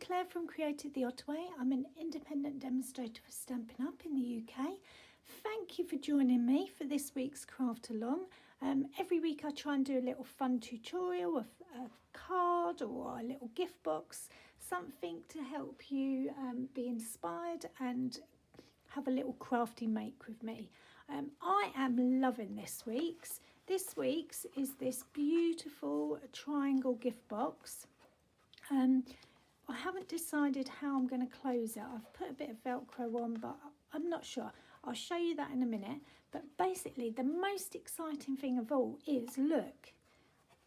Claire from Created the Ottaway. I'm an independent demonstrator for Stampin' Up in the UK. Thank you for joining me for this week's craft along. Every week I try and do a little fun tutorial, a card or a little gift box, something to help you be inspired and have a little crafty make with me. I am loving this week's. This week's is this beautiful triangle gift box. I haven't decided how I'm going to close it. I've put a bit of Velcro on, but I'm not sure. I'll show you that in a minute. But basically, the most exciting thing of all is, look,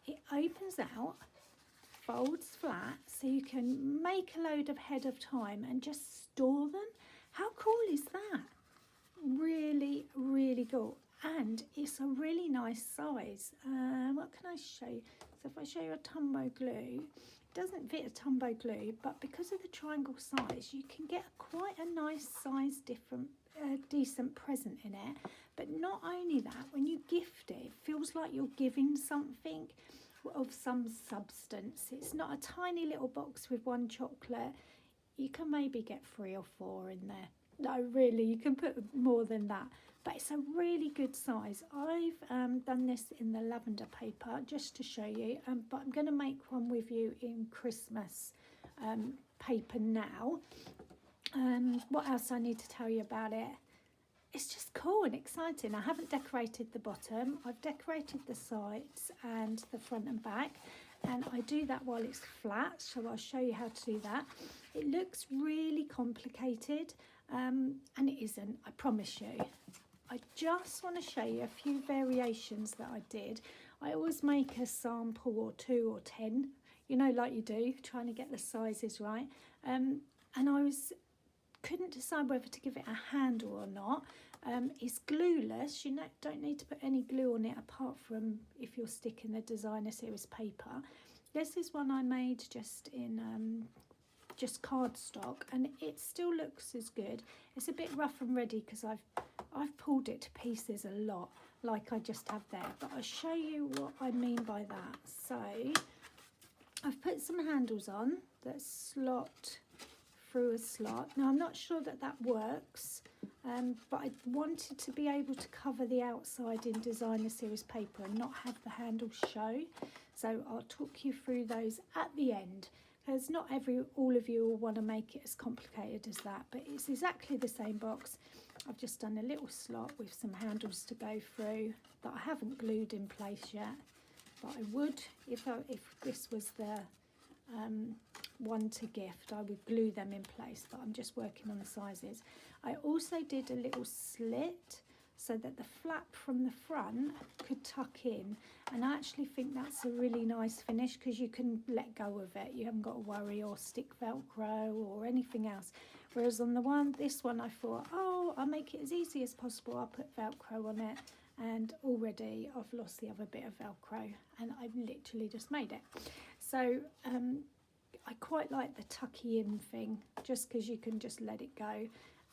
it opens out, folds flat, so you can make a load ahead of time and just store them. How cool is that? Really, really cool. And it's a really nice size. What can I show you? So if I show you a Tumbo glue, it doesn't fit a Tumbo glue, but because of the triangle size, you can get quite a nice size, decent present in it. But not only that, when you gift it, it feels like you're giving something of some substance. It's not a tiny little box with one chocolate. You can maybe get 3 or 4 in there. No, really, you can put more than that. But it's a really good size. I've done this in the lavender paper just to show you, but I'm going to make one with you in Christmas paper now. What else I need to tell you about it? It's just cool and exciting. I haven't decorated the bottom. I've decorated the sides and the front and back, and I do that while it's flat, so I'll show you how to do that. It looks really complicated, and it isn't, I promise you. I just want to show you a few variations that I did. I always make a sample or 2 or 10, you know, like you do, trying to get the sizes right. And I couldn't decide whether to give it a handle or not. It's glueless. You don't need to put any glue on it apart from if you're sticking the designer series paper. This is one I made just in just cardstock, and it still looks as good. It's a bit rough and ready because I've pulled it to pieces a lot, like I just have there, but I'll show you what I mean by that. So I've put some handles on that slot through a slot. Now I'm not sure that works, but I wanted to be able to cover the outside in designer series paper and not have the handles show. So I'll talk you through those at the end, because not all of you will want to make it as complicated as that, but it's exactly the same box. I've just done a little slot with some handles to go through that I haven't glued in place yet, but I would if this was the one to gift. I would glue them in place, but I'm just working on the sizes. I also did a little slit so that the flap from the front could tuck in, and I actually think that's a really nice finish because you can let go of it. You haven't got to worry or stick Velcro or anything else. Whereas on this one I thought, oh, I'll make it as easy as possible. I'll put Velcro on it, and already I've lost the other bit of Velcro, and I've literally just made it. So I quite like the tucky in thing just because you can just let it go.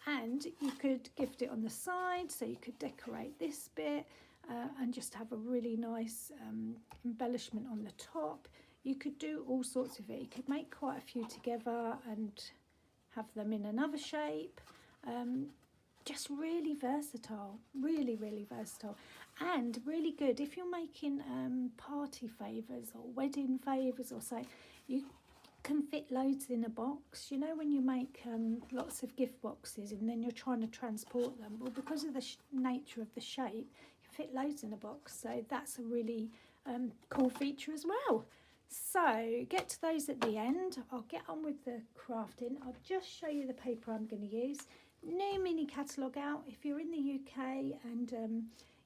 And you could gift it on the side, so you could decorate this bit and just have a really nice embellishment on the top. You could do all sorts of it. You could make quite a few together and have them in another shape. Just really versatile, really, really versatile. And really good if you're making party favours or wedding favours or so. You can fit loads in a box. You know, when you make lots of gift boxes and then you're trying to transport them, well, because of the nature of the shape, you can fit loads in a box. So that's a really cool feature as well. So get to those at the end. I'll get on with the crafting. I'll just show you the paper I'm going to use. New mini catalogue out. If you're in the UK and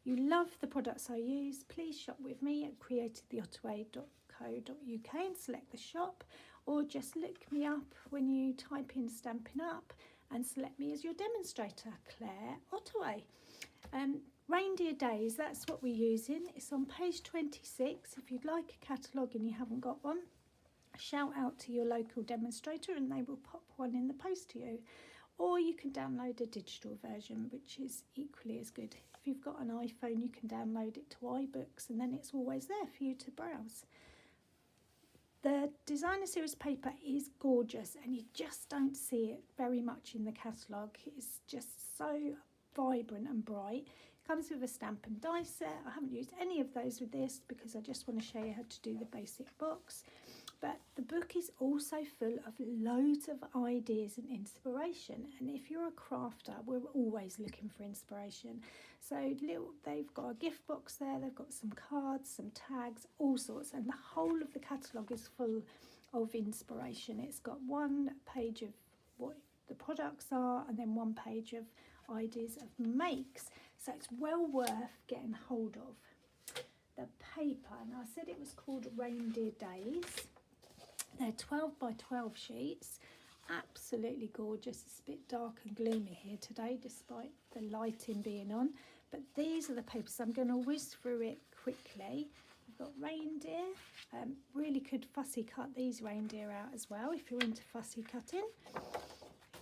you love the products I use, please shop with me at createdtheottaway.co.uk and select the shop, or just look me up when you type in Stampin' Up and select me as your demonstrator, Claire Ottaway. Reindeer Days, that's what we're using. It's on page 26. If you'd like a catalogue and you haven't got one, shout out to your local demonstrator and they will pop one in the post to you. Or you can download a digital version, which is equally as good. If you've got an iPhone, you can download it to iBooks, and then it's always there for you to browse. The designer series paper is gorgeous and you just don't see it very much in the catalogue. It's just so vibrant and bright. It comes with a stamp and die set. I haven't used any of those with this because I just want to show you how to do the basic box. But the book is also full of loads of ideas and inspiration. And if you're a crafter, we're always looking for inspiration. So they've got a gift box there, they've got some cards, some tags, all sorts. And the whole of the catalogue is full of inspiration. It's got one page of what the products are and then one page of ideas of makes. So it's well worth getting hold of. The paper, and I said it was called Reindeer Days. They're 12 by 12 sheets, absolutely gorgeous. It's a bit dark and gloomy here today despite the lighting being on, but these are the papers. I'm going to whiz through it quickly. We've got reindeer, really could fussy cut these reindeer out as well if you're into fussy cutting.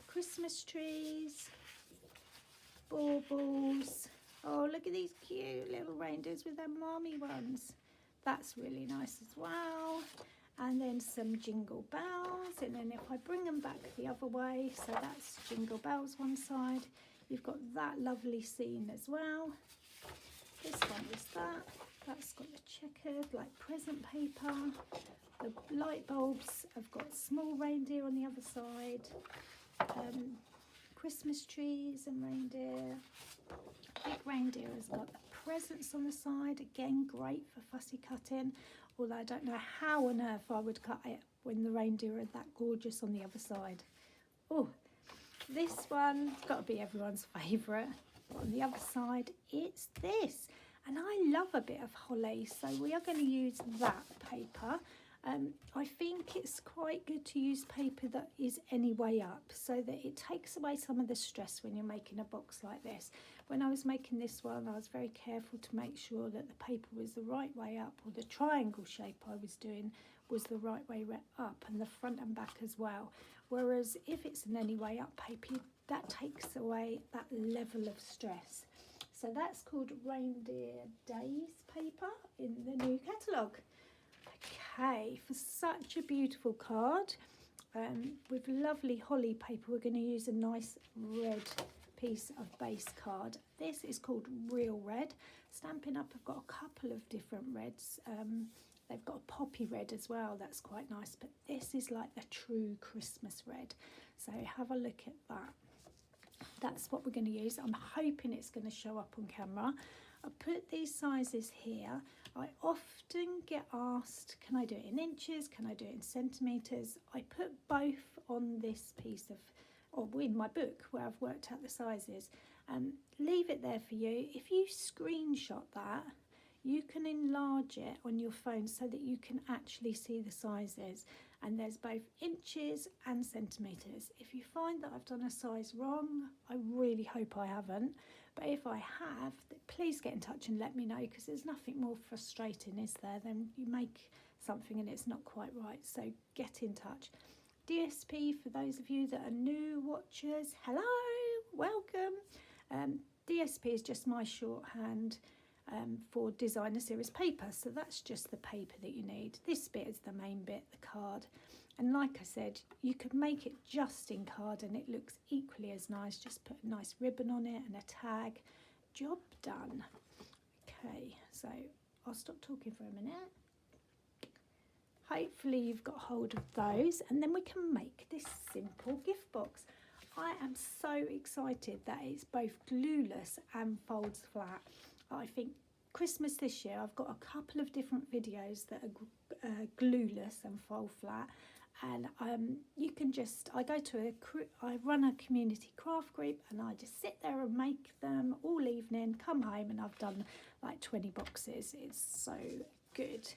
Christmas trees, baubles. Oh, look at these cute little reindeers with their mommy ones. That's really nice as well. And then some jingle bells, and then if I bring them back the other way, so that's jingle bells one side, you've got that lovely scene as well. This one is that's got the checkered like present paper. The light bulbs have got small reindeer on the other side, Christmas trees and reindeer. Big reindeer has got the presents on the side, again great for fussy cutting. Although I don't know how on earth I would cut it when the reindeer are that gorgeous on the other side. Oh, this one's got to be everyone's favourite. On the other side, it's this. And I love a bit of holly, so we are going to use that paper. I think it's quite good to use paper that is any way up so that it takes away some of the stress when you're making a box like this. When I was making this one, I was very careful to make sure that the paper was the right way up, or the triangle shape I was doing was the right way up, and the front and back as well. Whereas if it's an any way up paper, that takes away that level of stress. So that's called Reindeer Days paper in the new catalogue. Okay, for such a beautiful card with lovely holly paper, we're going to use a nice red piece of base card. This is called Real Red. Stampin'Up have got a couple of different reds. They've got a poppy red as well, that's quite nice, but this is like the true Christmas red. So have a look at that. That's what we're going to use. I'm hoping it's going to show up on camera. I put these sizes here. I often get asked, can I do it in inches? Can I do it in centimetres? I put both on this piece of, or in my book where I've worked out the sizes. Leave it there for you. If you screenshot that, you can enlarge it on your phone so that you can actually see the sizes. And there's both inches and centimetres. If you find that I've done a size wrong, I really hope I haven't. But if I have, please get in touch and let me know, because there's nothing more frustrating, is there, than you make something and it's not quite right. So get in touch. DSP, for those of you that are new watchers, hello, welcome. DSP is just my shorthand for designer series paper, so that's just the paper that you need. This bit is the main bit, the card, and like I said, you could make it just in card and it looks equally as nice. Just put a nice ribbon on it and a tag. Job done. Okay, so I'll stop talking for a minute. Hopefully you've got hold of those, and then we can make this simple gift box. I am so excited that it's both glueless and folds flat. I think Christmas this year, I've got a couple of different videos that are glueless and fold flat, and you can just, I run a community craft group and I just sit there and make them all evening, come home and I've done like 20 boxes. It's so good.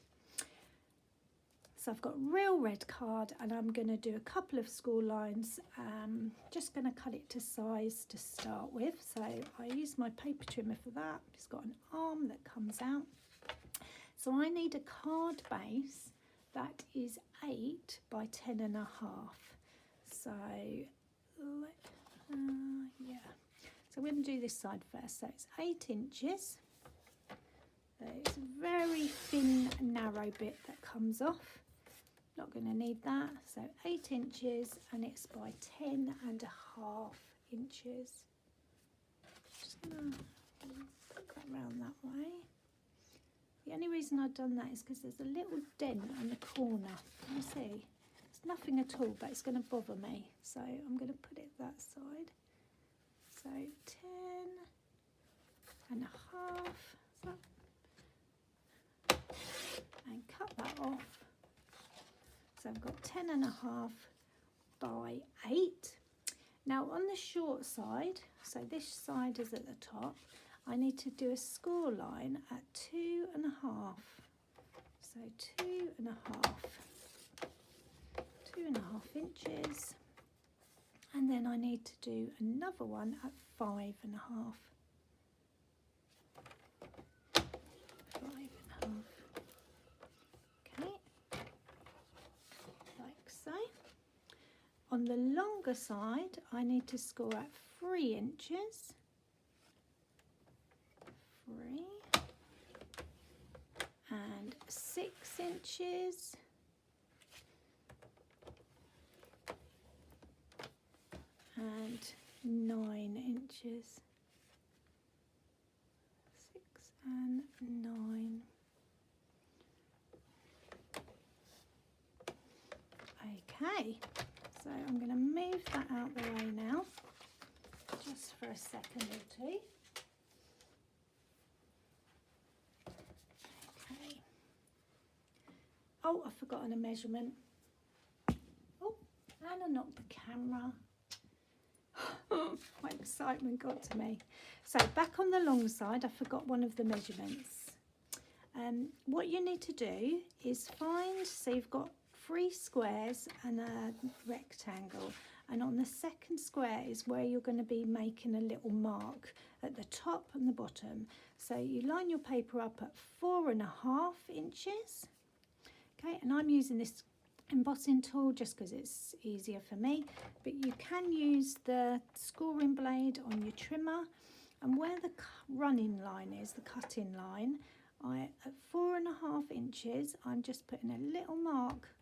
So I've got Real Red card and I'm going to do a couple of school lines. Just going to cut it to size to start with. So I use my paper trimmer for that. It's got an arm that comes out. So I need a card base that is 8 by 10.5. So yeah. So we're going to do this side first. So it's 8 inches. It's a very thin, narrow bit that comes off. not going to need that. So 8 inches, and it's by 10.5 inches. Just going to put that round that way. The only reason I've done that is because there's a little dent on the corner. Can you see? It's nothing at all, but it's going to bother me. So I'm going to put it that side. So 10.5. And cut that off. So I've got 10.5 by 8. Now on the short side, so this side is at the top, I need to do a score line at 2.5. So 2.5 inches, and then I need to do another one at 5.5. 5.5. Okay, like so. On the longer side, I need to score at 3 inches. 3 and 6 inches. And 9 inches. 6 and 9. Okay, so I'm going to move that out the way now, just for a second or two. Okay. Oh, I've forgotten a measurement. Oh, and I knocked the camera. My excitement got to me. So back on the long side, I forgot one of the measurements. What you need to do is find, so you've got 3 squares and a rectangle, and on the second square is where you're going to be making a little mark at the top and the bottom. So you line your paper up at 4.5 inches. Okay, and I'm using this embossing tool just because it's easier for me, but you can use the scoring blade on your trimmer, and where the running line is, the cutting line, at 4.5 inches, I'm just putting a little mark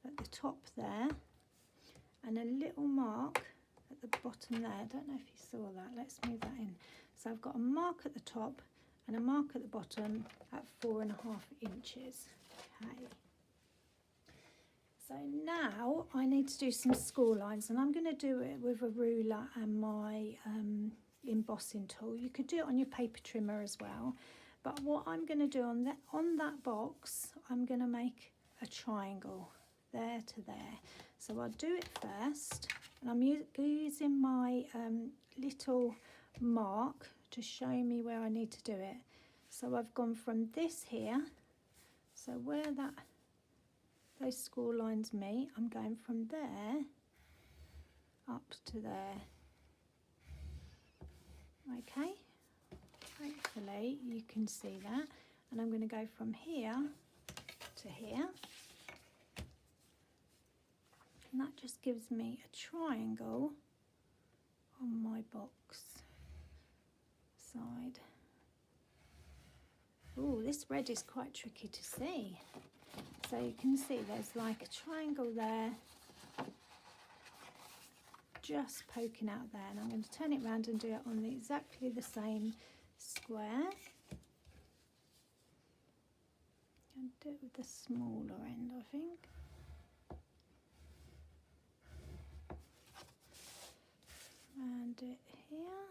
at the top there and a little mark at the bottom there. I don't know if you saw that. Let's move that in. So I've got a mark at the top and a mark at the bottom at 4.5 inches. Okay. So now I need to do some score lines, and I'm going to do it with a ruler and my embossing tool. You could do it on your paper trimmer as well, but what I'm going to do on that box, I'm going to make a triangle there to there. So I'll do it first, and I'm using my little mark to show me where I need to do it. So I've gone from this here, so where those score lines meet, I'm going from there up to there. Okay, hopefully you can see that, and I'm going to go from here to here, and that just gives me a triangle on my box side. Oh, this red is quite tricky to see. So you can see there's like a triangle there, just poking out there, and I'm going to turn it around and do it on exactly the same square. And do it with the smaller end, I think. And do it here.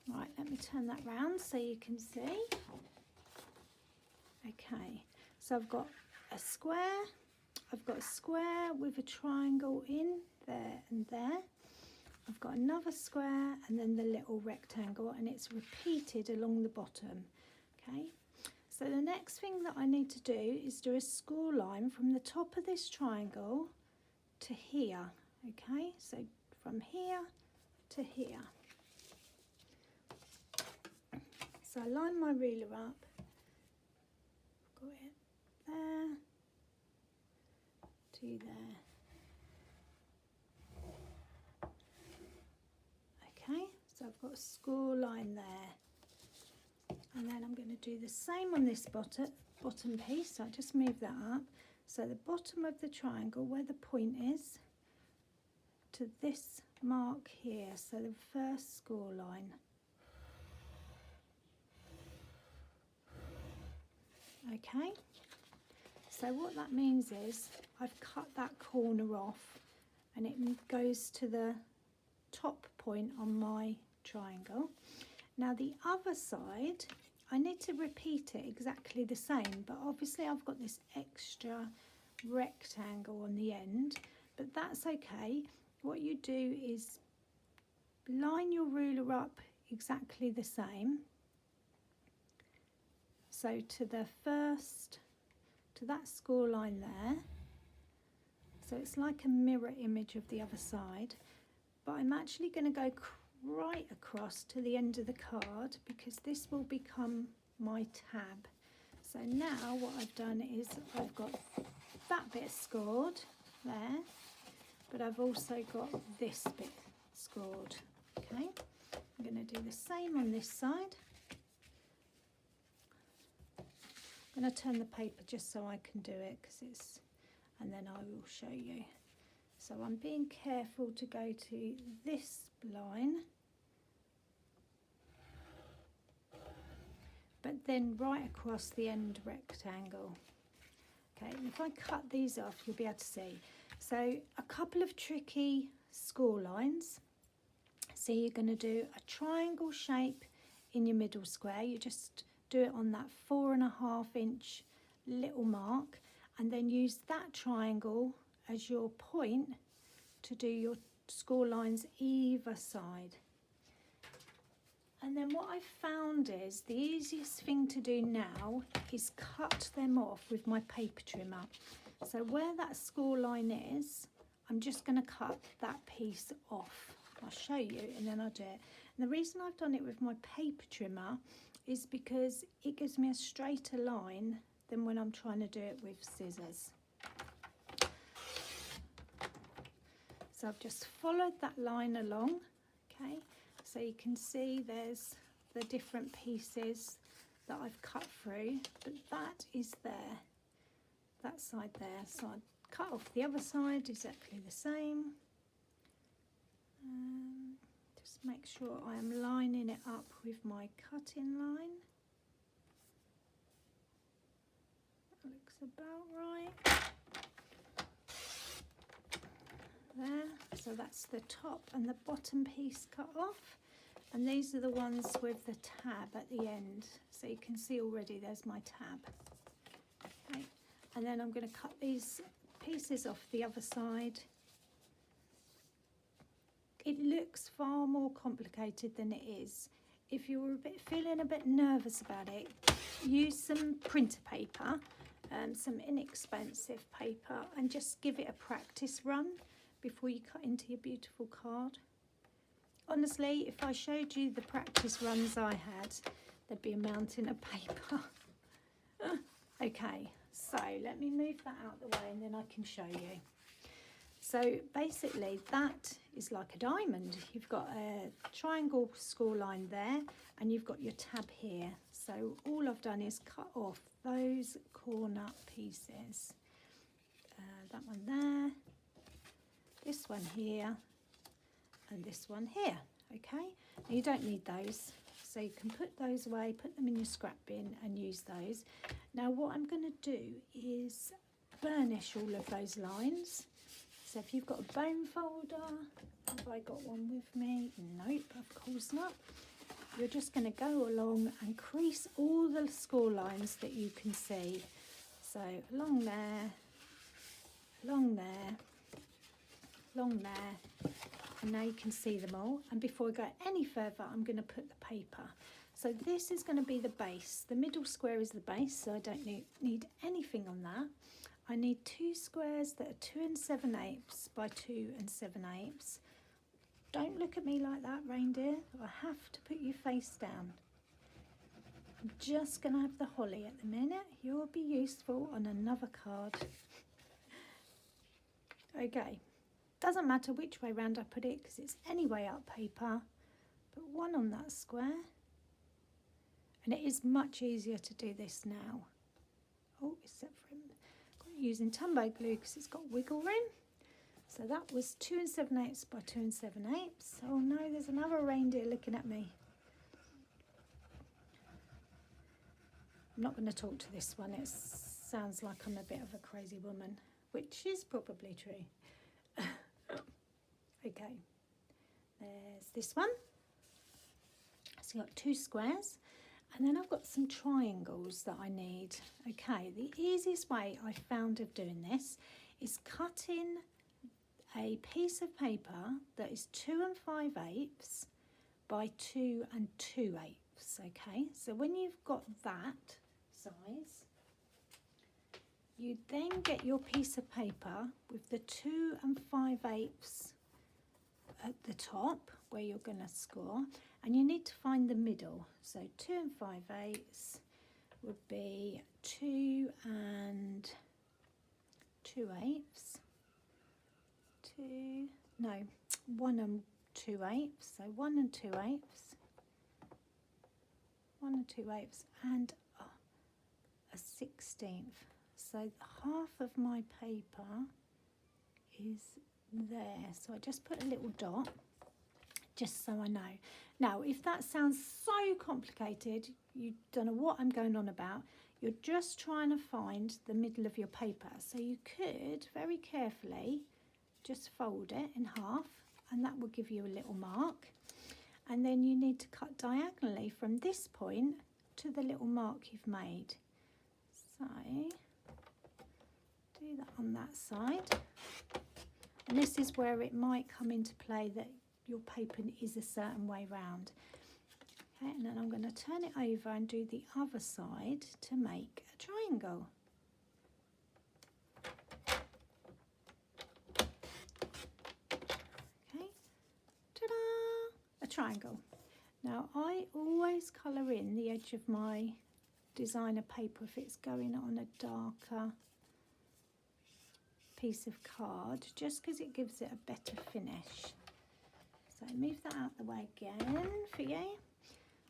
Right, let me turn that round so you can see. Okay, so I've got a square. I've got a square with a triangle in there and there. I've got another square and then the little rectangle, and it's repeated along the bottom. Okay, so the next thing that I need to do is do a score line from the top of this triangle to here. Okay, so from here to here. So I line my ruler up, got it there to there. Okay, so I've got a score line there. And then I'm going to do the same on this bottom piece. So I just move that up. So the bottom of the triangle, where the point is, to this mark here, so the first score line. Okay, so what that means is I've cut that corner off and it goes to the top point on my triangle. Now the other side, I need to repeat it exactly the same, but obviously I've got this extra rectangle on the end, but that's okay. What you do is line your ruler up exactly the same. So to that score line there. So it's like a mirror image of the other side, but I'm actually going to go right across to the end of the card because this will become my tab. So now what I've done is I've got that bit scored there, but I've also got this bit scored. Okay, I'm going to do the same on this side. I'm going to turn the paper just so I can do it and then I will show you. So I'm being careful to go to this line, but then right across the end rectangle. Okay, and if I cut these off, you'll be able to see. So a couple of tricky score lines. So you're going to do a triangle shape in your middle square. You just do it on that 4.5 inch little mark, and then use that triangle as your point to do your score lines either side. And then what I've found is the easiest thing to do now is cut them off with my paper trimmer. So where that score line is, I'm just going to cut that piece off. I'll show you and then I'll do it. And the reason I've done it with my paper trimmer is because it gives me a straighter line than when I'm trying to do it with scissors. So I've just followed that line along, okay? So you can see there's the different pieces that I've cut through, but that is there, that side there. So I cut off the other side exactly the same. Just make sure I am lining it up with my cutting line. That looks about right. There, so that's the top and the bottom piece cut off, and these are the ones with the tab at the end. So you can see already there's my tab. Okay, and then I'm going to cut these pieces off the other side. It looks far more complicated than it is. If you're feeling a bit nervous about it, use some printer paper, some inexpensive paper, and just give it a practice run before you cut into your beautiful card. Honestly, if I showed you the practice runs I had, there'd be a mountain of paper. Okay, so let me move that out the way and then I can show you. So basically that is like a diamond. You've got a triangle score line there and you've got your tab here. So all I've done is cut off those corner pieces. That one there, this one here, and this one here. Okay, now you don't need those, so you can put those away, put them in your scrap bin and use those. Now what I'm going to do is burnish all of those lines. So if you've got a bone folder, have I got one with me? Nope, of course not. You're just going to go along and crease all the score lines that you can see. So along there, along there, along there, and now you can see them all. And before I go any further, I'm going to put the paper. So this is going to be the base. The middle square is the base, so I don't need anything on that. I need two squares that are 2 7/8 by 2 7/8. Don't look at me like that, reindeer. I have to put your face down. I'm just going to have the holly at the minute. You'll be useful on another card. Okay, doesn't matter which way round I put it because it's any way up paper. Put one on that square And it is much easier to do this now. Oh, except for using Tumbo glue because it's got wiggle room. So that was 2 7/8 by 2 7/8. Oh no, there's another reindeer looking at me. I'm not going to talk to this one. It sounds like I'm a bit of a crazy woman, which is probably true. Okay, there's this one. So you've got 2 squares. And then I've got some triangles that I need. Okay, the easiest way I found of doing this is cutting a piece of paper that is 2 5/8 by 2 2/8. Okay, so when you've got that size, you then get your piece of paper with the 2 5/8 at the top where you're going to score, and you need to find the middle. So 2 5/8 would be 2 2/8. 1 2/8. So 1 2/8. 1 2/8 and a 16th. So half of my paper is there. So I just put a little dot just so I know. Now, if that sounds so complicated, you don't know what I'm going on about, you're just trying to find the middle of your paper. So you could very carefully just fold it in half, and that will give you a little mark. And then you need to cut diagonally from this point to the little mark you've made. So do that on that side. And this is where it might come into play that your paper is a certain way round. Okay, and then I'm going to turn it over and do the other side to make a triangle. Okay, ta-da! A triangle. Now I always colour in the edge of my designer paper if it's going on a darker piece of card, just because it gives it a better finish. So move that out the way again for you.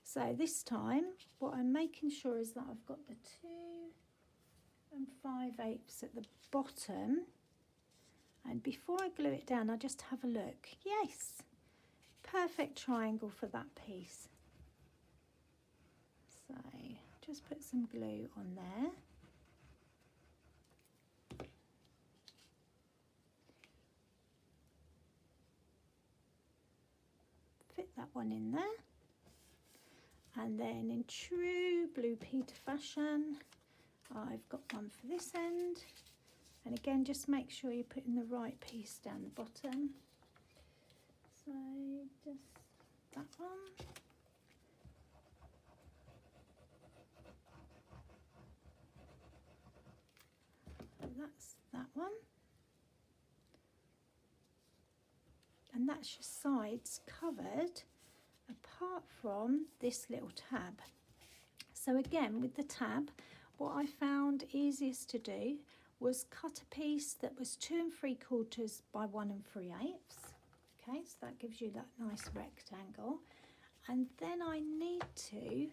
So this time what I'm making sure is that I've got the 2 5/8 at the bottom, and before I glue it down I just have a look. Yes, perfect triangle for that piece. So just put some glue on there. Fit that one in there, and then in true Blue Peter fashion I've got one for this end, and again just make sure you're putting the right piece down the bottom. So just that one, that's that one, and that's your sides covered apart from this little tab. So again with the tab, what I found easiest to do was cut a piece that was 2 3/4 by 1 3/8. Okay, so that gives you that nice rectangle, and then I need to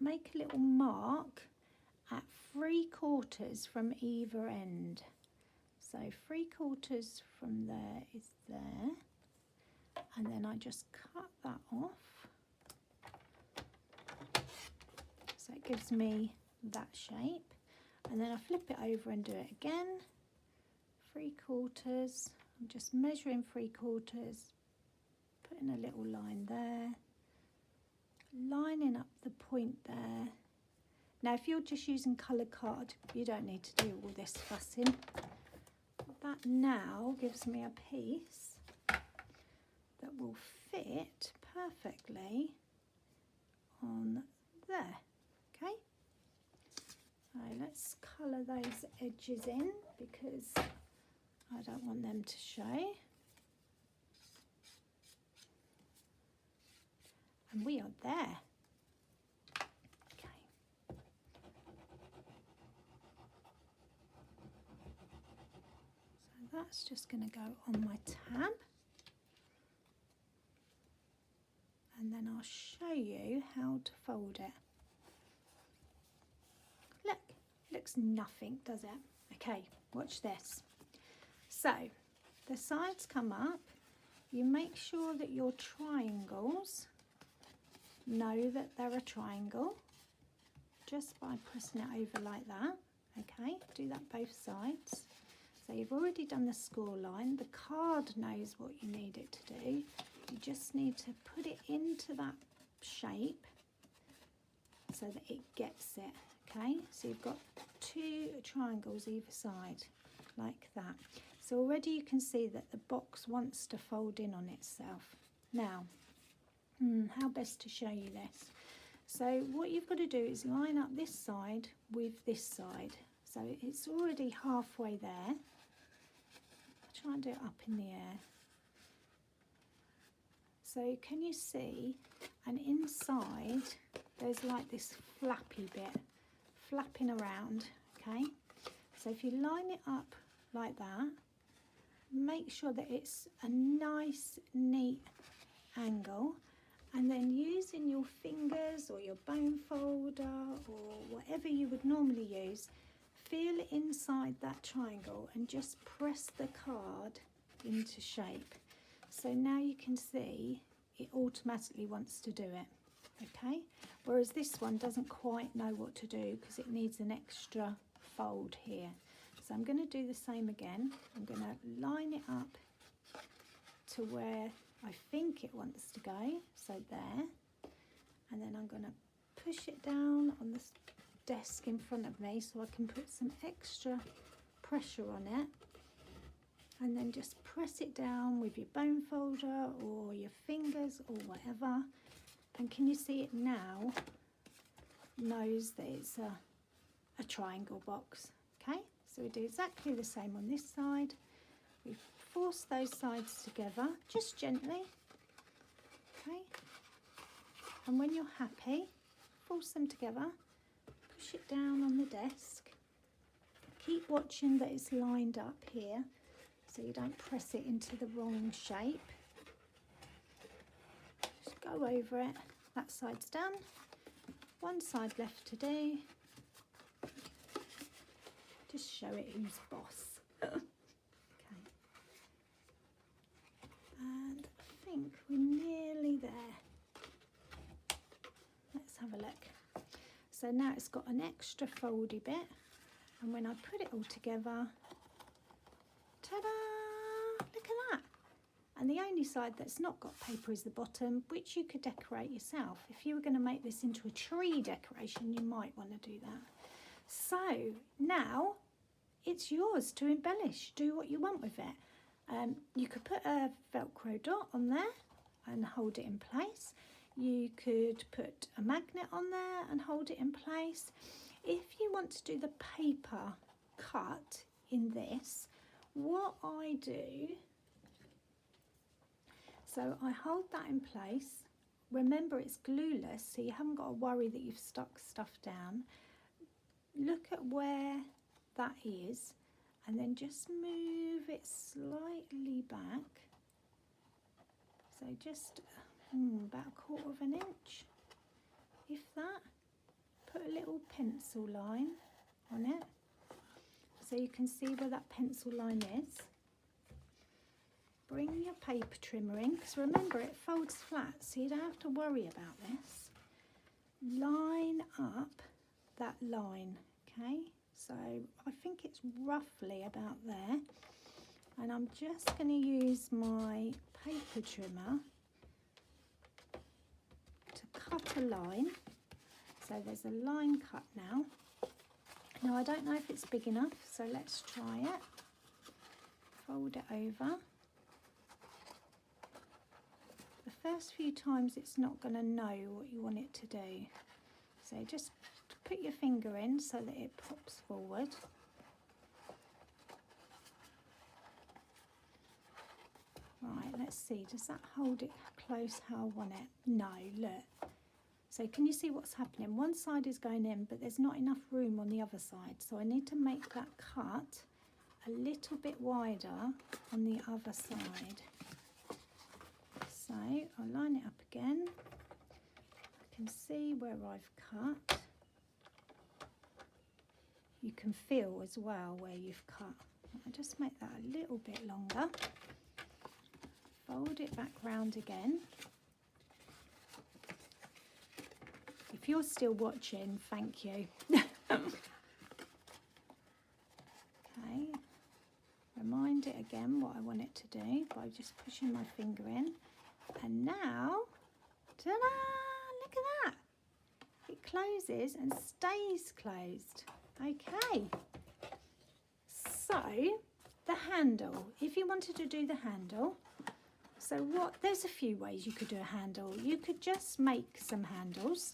make a little mark at 3/4 from either end. So 3/4 from there is there, and then I just cut that off. So it gives me that shape, and then I flip it over and do it again. 3/4. I'm just measuring 3/4, putting a little line there, lining up the point there. Now if you're just using coloured card, you don't need to do all this fussing. That now gives me a piece that will fit perfectly on there. Okay, so let's colour those edges in because I don't want them to show. And we are there. Okay. So that's just going to go on my tab. And then I'll show you how to fold it. looks nothing, does it? Okay, watch this. So the sides come up. You make sure that your triangles know that they're a triangle just by pressing it over like that. Okay, do that both sides. So you've already done the score line. The card knows what you need it to do. You just need to put it into that shape so that it gets it. Okay, so you've got 2 triangles either side like that. So already you can see that the box wants to fold in on itself. Now, how best to show you this? So what you've got to do is line up this side with this side. So it's already halfway there. Try and do it up in the air. So can you see? And inside there's like this flappy bit flapping around. Okay, so if you line it up like that, make sure that it's a nice neat angle, and then using your fingers or your bone folder or whatever you would normally use, feel inside that triangle and just press the card into shape. So now you can see it automatically wants to do it. Okay, whereas this one doesn't quite know what to do because it needs an extra fold here. So I'm going to do the same again. I'm going to line it up to where I think it wants to go, so there, and then I'm going to push it down on the desk in front of me so I can put some extra pressure on it, and then just press it down with your bone folder or your fingers or whatever. And can you see it now knows that it's a triangle box? Okay, so we do exactly the same on this side. We force those sides together just gently. Okay, and when you're happy, force them together, push it down on the desk. Keep watching that it's lined up here so you don't press it into the wrong shape. Just go over it. That side's done. One side left to do. Just show it who's boss. Okay. And I think we're nearly there. Let's have a look. So now it's got an extra foldy bit, and when I put it all together, ta-da! Look at that. And the only side that's not got paper is the bottom, which you could decorate yourself. If you were going to make this into a tree decoration, you might want to do that. So now it's yours to embellish. Do what you want with it. You could put a Velcro dot on there and hold it in place. You could put a magnet on there and hold it in place. If you want to do the paper cut in this, what I do, so I hold that in place. Remember, it's glueless, so you haven't got to worry that you've stuck stuff down. Look at where that is, and then just move it slightly back. So just about 1/4 of an inch, if that. Put a little pencil line on it so you can see where that pencil line is. Bring your paper trimmer in, because remember it folds flat, so you don't have to worry about this. Line up that line, okay? So I think it's roughly about there, and I'm just going to use my paper trimmer to cut a line. So there's a line cut now. Now I don't know if it's big enough, so let's try it. Fold it over. The first few times it's not going to know what you want it to do. So just put your finger in so that it pops forward. Right, let's see, does that hold it close how I want it? No, look. So can you see what's happening? One side is going in, but there's not enough room on the other side. So I need to make that cut a little bit wider on the other side. So I'll line it up again. I can see where I've cut. you can feel as well where you've cut. I'll just make that a little bit longer. Fold it back round again. If you're still watching, thank you. Okay, remind it again what I want it to do by just pushing my finger in. And now, ta-da! Look at that. It closes and stays closed. Okay. So, the handle. If you wanted to do the handle, there's a few ways you could do a handle. You could just make some handles.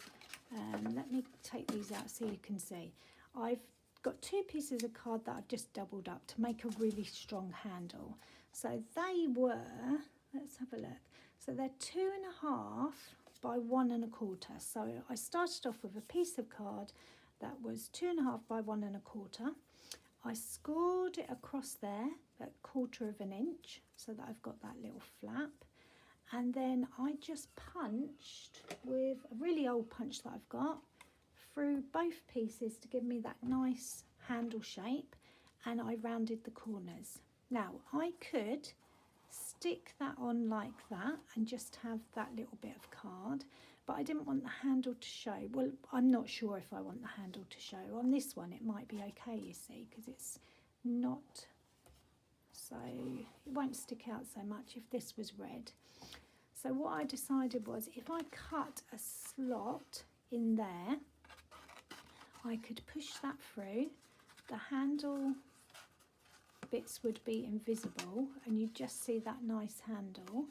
Let me take these out so you can see. I've got 2 pieces of card that I've just doubled up to make a really strong handle. So they were, let's have a look. So they're 2.5 by 1 1/4. So I started off with a piece of card that was 2.5 by 1 1/4. I scored it across there at 1/4 inch so that I've got that little flap. And then I just punched with a really old punch that I've got through both pieces to give me that nice handle shape, and I rounded the corners. Now I could stick that on like that and just have that little bit of card, but I didn't want the handle to show. Well, I'm not sure if I want the handle to show. On this one it might be okay, you see, because it's not, so it won't stick out so much if this was red. So what I decided was, if I cut a slot in there, I could push that through. The handle bits would be invisible and you'd just see that nice handle.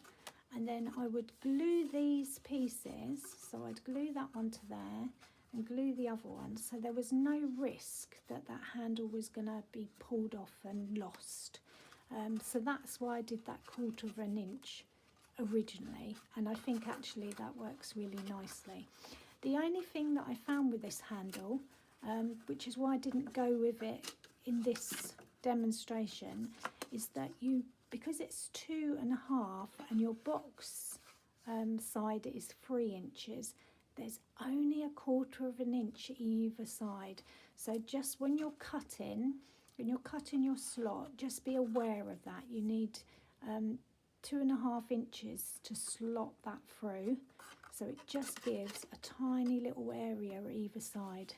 And then I would glue these pieces. So I'd glue that onto there and glue the other one. So there was no risk that that handle was going to be pulled off and lost. So that's why I did that 1/4 inch originally, and I think actually that works really nicely. The only thing that I found with this handle, which is why I didn't go with it in this demonstration, is that because it's 2.5 and your box side is 3 inches, there's only 1/4 inch either side. So just when you're cutting your slot, just be aware of that. You need 2.5 inches to slot that through, so it just gives a tiny little area either side.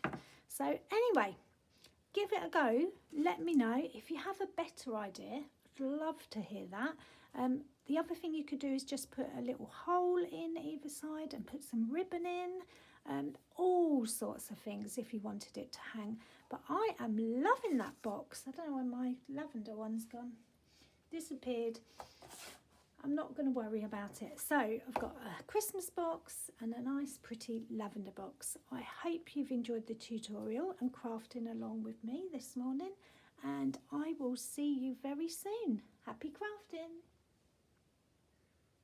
So anyway, give it a go. Let me know if you have a better idea. I'd love to hear that. The other thing you could do is just put a little hole in either side and put some ribbon in, all sorts of things if you wanted it to hang. But I am loving that box. I don't know where my lavender one's gone. Disappeared. I'm not going to worry about it. So I've got a Christmas box and a nice pretty lavender box. I hope you've enjoyed the tutorial and crafting along with me this morning, and I will see you very soon. Happy crafting!